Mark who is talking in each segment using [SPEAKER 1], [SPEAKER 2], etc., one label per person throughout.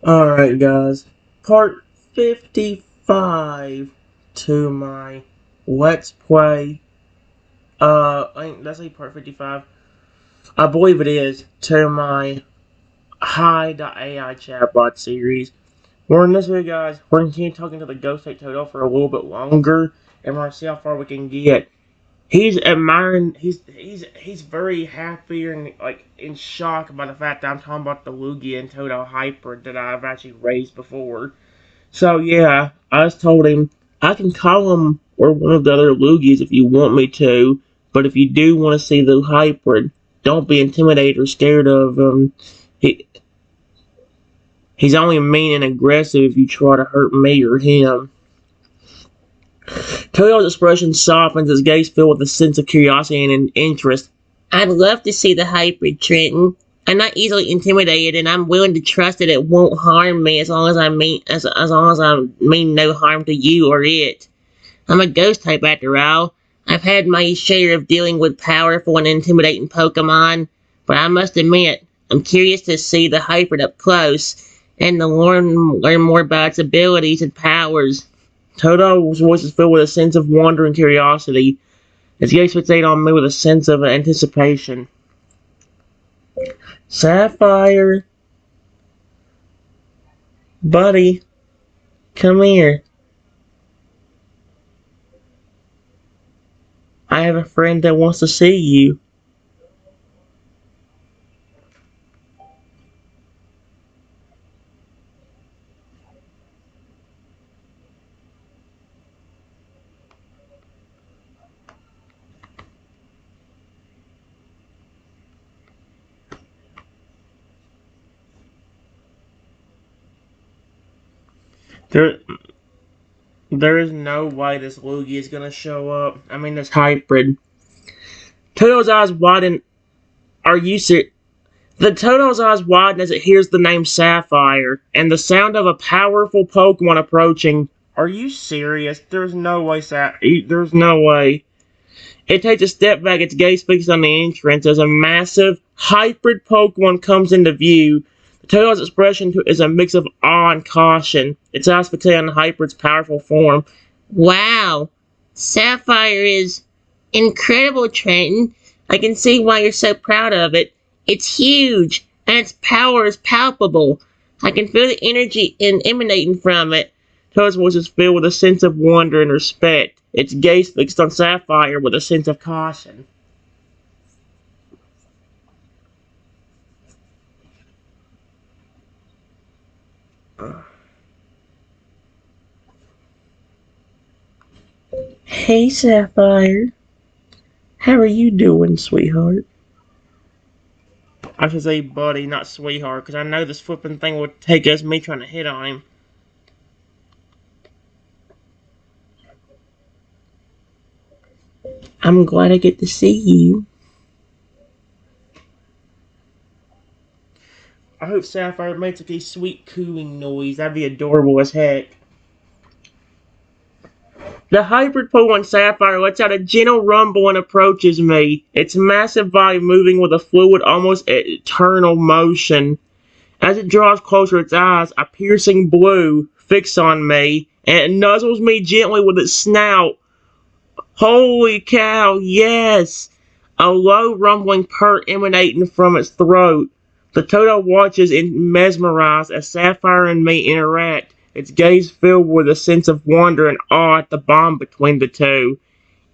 [SPEAKER 1] Alright guys, part 55 to my Let's Play, I think that's like part 55, I believe it is, to my Hi.AI chatbot series. We're in this video guys, we're going to continue talking to the Ghost State Toto for a little bit longer, and we're going to see how far we can get. He's admiring, he's very happy and like in shock by the fact that I'm talking about the Lugia and Toto hybrid that I've actually raised before. So yeah, I just told him I can call him or one of the other Lugies if you want me to, but if you do want to see the hybrid, don't be intimidated or scared of him. He he's only mean and aggressive if you try to hurt me or him. Toyo's expression softens, his gaze filled with a sense of curiosity and interest. I'd love to see the hybrid, Trenton. I'm not easily intimidated, and I'm willing to trust that it won't harm me as long as I mean no harm to you or it. I'm a ghost type after all. I've had my share of dealing with powerful and intimidating Pokemon, but I must admit, I'm curious to see the hybrid up close and to learn more about its abilities and powers. Toto's voice is filled with a sense of wonder and curiosity. His gaze fixated on me with a sense of anticipation. Sapphire, buddy, come here. I have a friend that wants to see you. There, there is no way this Lugia is gonna show up. I mean, this hybrid. Toto's eyes widen. Are you serious? The Toto's eyes widen as it hears the name Sapphire and the sound of a powerful Pokemon approaching. Are you serious? There's no way, There's no way. It takes a step back, its gaze fixed on the entrance as a massive, hybrid Pokemon comes into view. The Toto's expression is a mix of awe and caution, its eyes fixated on the hybrid's powerful form. Wow! Sapphire is incredible, Trenton. I can see why you're so proud of it. It's huge, and its power is palpable. I can feel the energy emanating from it. Toad's voice is filled with a sense of wonder and respect, its gaze fixed on Sapphire with a sense of caution. Hey, Sapphire. How are you doing, sweetheart? I should say buddy, not sweetheart, because I know this flipping thing would take us me trying to hit on him. I'm glad I get to see you. I hope Sapphire makes like a sweet cooing noise. That'd be adorable as heck. The hybrid Pokemon Sapphire lets out a gentle rumble and approaches me, its massive body moving with a fluid, almost eternal motion. As it draws closer, its eyes, a piercing blue, fix on me, and it nuzzles me gently with its snout. Holy cow, yes! A low rumbling purr emanating from its throat. The Toto watches mesmerized as Sapphire and me interact, its gaze filled with a sense of wonder and awe at the bond between the two.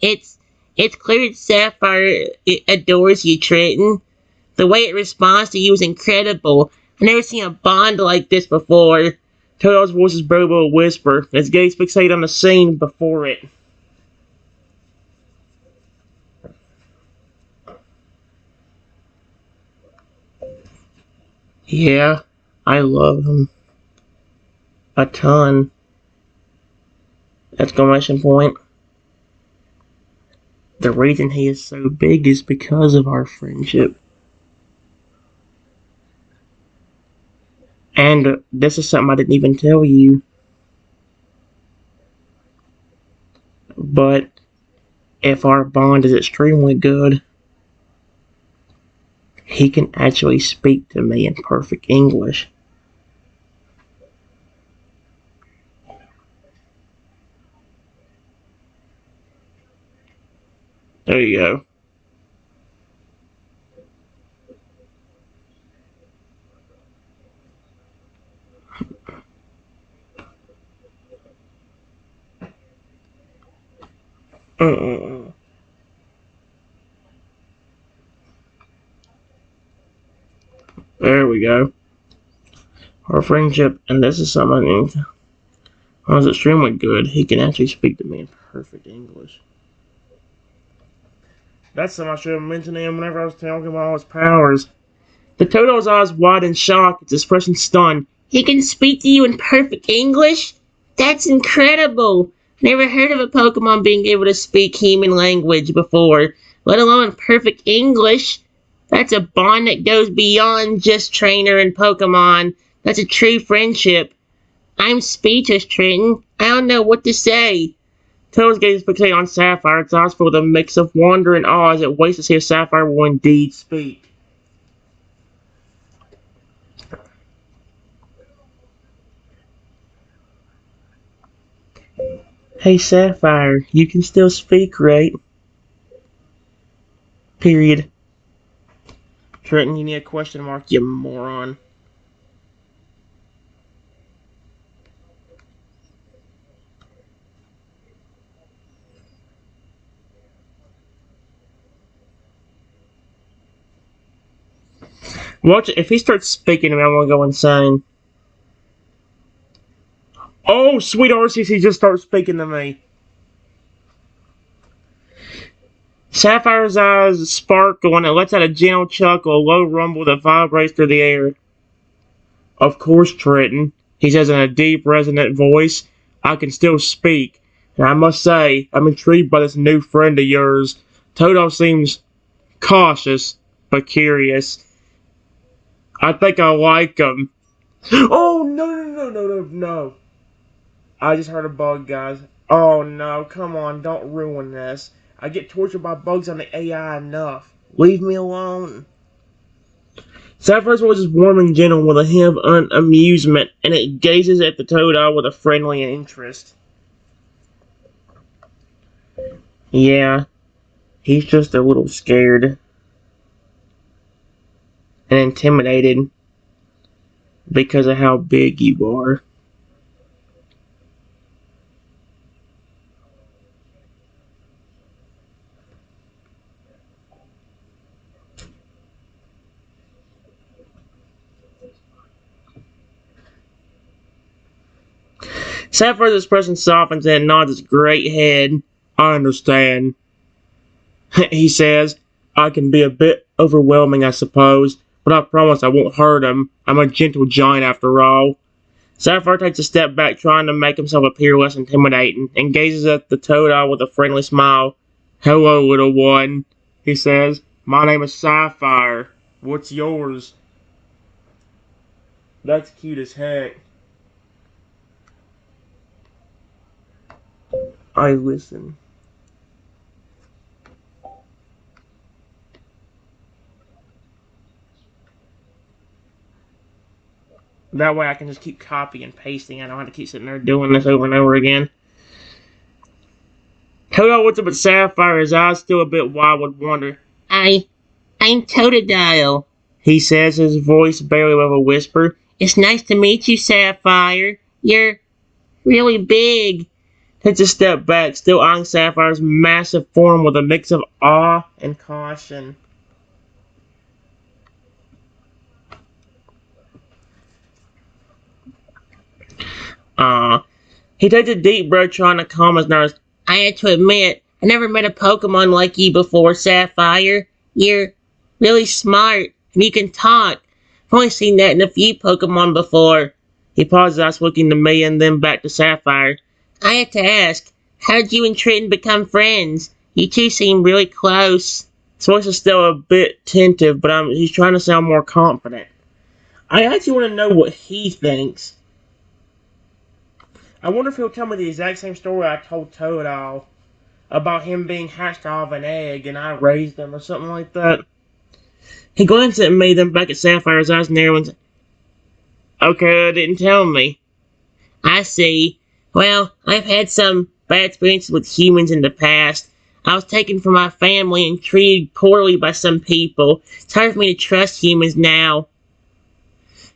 [SPEAKER 1] It's clear that Sapphire adores you, Trenton. The way it responds to you is incredible. I've never seen a bond like this before. Toto's voice is barely a whisper, its gaze fixated on the scene before it. Yeah, I love him. A ton. Exclamation point. The reason he is so big is because of our friendship. And this is something I didn't even tell you. But if our bond is extremely good, he can actually speak to me in perfect English. There you go. Mm-mm-mm. There we go. Our friendship, and this is something was extremely good. He can actually speak to me in perfect English. That's something I should have mentioned to him whenever I was talking about all his powers. The Toto's eyes wide in shock, its expression stunned. He can speak to you in perfect English? That's incredible! Never heard of a Pokemon being able to speak human language before, let alone perfect English. That's a bond that goes beyond just trainer and Pokemon. That's a true friendship. I'm speechless, Trenton. I don't know what to say. Toad's gaze fixated on Sapphire, its eyes filled with a mix of wonder and awe as it waits to see if Sapphire will indeed speak. Hey Sapphire, you can still speak, right? Period. Trenton, you need a question mark, you moron. Watch, if he starts speaking to me, I'm gonna go insane. Oh, sweet RCC just starts speaking to me. Sapphire's eyes sparkle and it lets out a gentle chuckle, a low rumble that vibrates through the air. Of course, Trenton, he says in a deep, resonant voice, I can still speak. And I must say, I'm intrigued by this new friend of yours. Toto seems cautious, but curious. I think I like him. Oh, no. I just heard a bug, guys. Oh, no, come on, don't ruin this. I get tortured by bugs on the AI enough. Leave me alone. Sapphire's voice is warm and gentle with a hint of amusement, and it gazes at the Totodile with a friendly interest. Yeah, he's just a little scared and intimidated because of how big you are. Sapphire's expression softens and nods his great head. I understand. He says, I can be a bit overwhelming, I suppose, but I promise I won't hurt him. I'm a gentle giant after all. Sapphire takes a step back, trying to make himself appear less intimidating, and gazes at the Totodile with a friendly smile. Hello, little one, he says. My name is Sapphire. What's yours? That's cute as heck. I listen. That way I can just keep copying and pasting. I don't have to keep sitting there doing this over and over again. Hello, what's up with Sapphire? His eyes still a bit wide with wonder. I'm Totodile, he says, his voice barely above a whisper. It's nice to meet you, Sapphire. You're really big. Takes a step back, still eyeing Sapphire's massive form with a mix of awe and caution. He takes a deep breath, trying to calm his nerves. I had to admit, I never met a Pokemon like you before, Sapphire. You're really smart, and you can talk. I've only seen that in a few Pokemon before. He pauses, eyes looking to me and then back to Sapphire. I had to ask, how did you and Trenton become friends? You two seem really close. His voice is still a bit tentative, but he's trying to sound more confident. I actually want to know what he thinks. I wonder if he'll tell me the exact same story I told Totodile about him being hatched out of an egg and I raised him or something like that. He glanced at me, then back at Sapphire's eyes narrow and said, Okay, didn't tell me. I see. Well, I've had some bad experiences with humans in the past. I was taken from my family and treated poorly by some people. It's hard for me to trust humans now.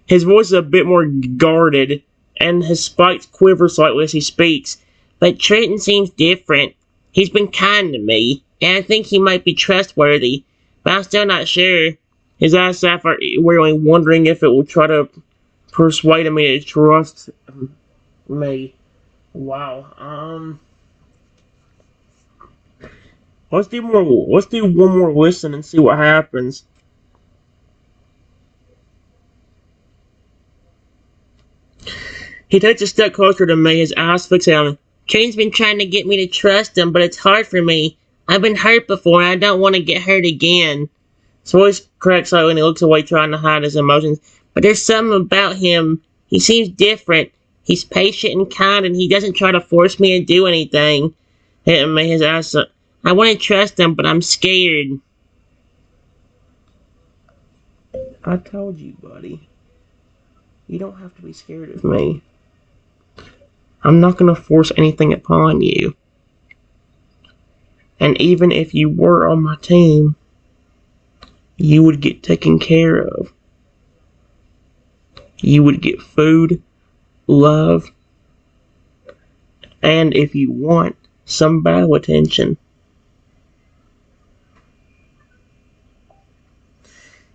[SPEAKER 1] His voice is a bit more guarded, and his spikes quiver slightly as he speaks. But Trenton seems different. He's been kind to me, and I think he might be trustworthy, but I'm still not sure. His eyes sapphire wearily, wondering if it will try to persuade me to trust me. Wow. Let's do more. Let's do one more listen and see what happens. He takes a step closer to me, his eyes fixed on me. Train's been trying to get me to trust him, but it's hard for me. I've been hurt before, and I don't want to get hurt again. His voice cracks slightly, and he looks away, trying to hide his emotions. But there's something about him. He seems different. He's patient and kind, and he doesn't try to force me to do anything. Hitting me, his eyes. I want to trust him, but I'm scared. I told you, buddy. You don't have to be scared of me. I'm not going to force anything upon you. And even if you were on my team, you would get taken care of. You would get food, love, and if you want, some battle attention.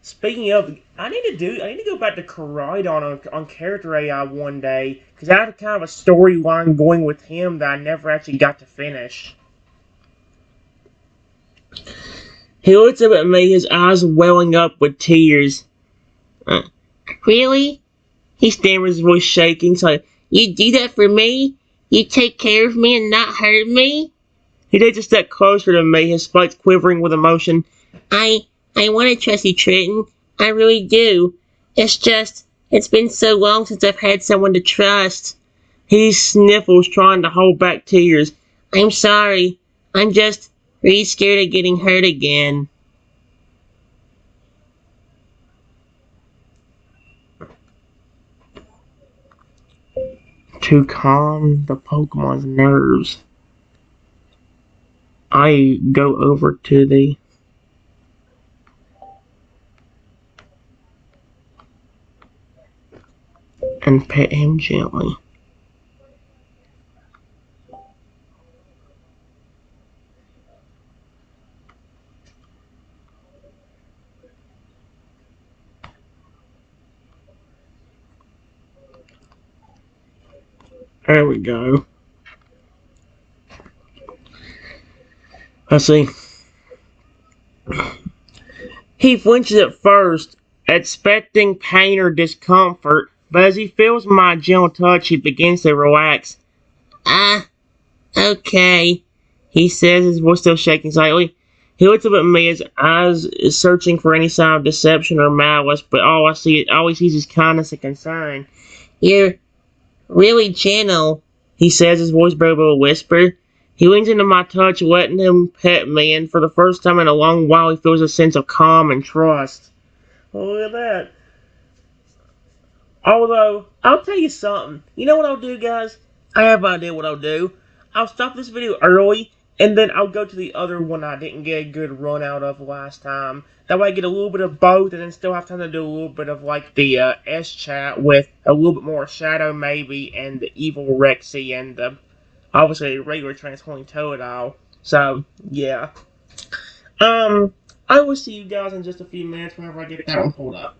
[SPEAKER 1] Speaking of, I need to go back to Koraidon on Character AI one day, because I had kind of a storyline going with him that I never actually got to finish. He looks up at me, his eyes welling up with tears. Really? He stammers, his voice shaking. So, you do that for me? You take care of me and not hurt me? He takes a step closer to me, his spikes quivering with emotion. I want to trust you, Trenton. I really do. It's just, it's been so long since I've had someone to trust. He sniffles, trying to hold back tears. I'm sorry. I'm just really scared of getting hurt again. To calm the Pokemon's nerves, I go over to the and pet him gently. There we go. Let's see. He flinches at first, expecting pain or discomfort, but as he feels my gentle touch, he begins to relax. Ah, okay, he says, his voice still shaking slightly. He looks up at me, his eyes is searching for any sign of deception or malice, but all he sees is kindness and concern. You're really gentle, he says, his voice broke with a whisper. He leans into my touch, letting him pet me, and for the first time in a long while, he feels a sense of calm and trust. Oh, look at that. Although, I'll tell you something. You know what I'll do, guys? I have an idea what I'll do. I'll stop this video early, and then I'll go to the other one I didn't get a good run out of last time. That way I get a little bit of both, and then still have time to do a little bit of, like, the S-Chat with a little bit more Shadow, maybe, and the Evil Rexy, and the, obviously, regular transforming Totodile. So, yeah. I will see you guys in just a few minutes whenever I get that one pulled up.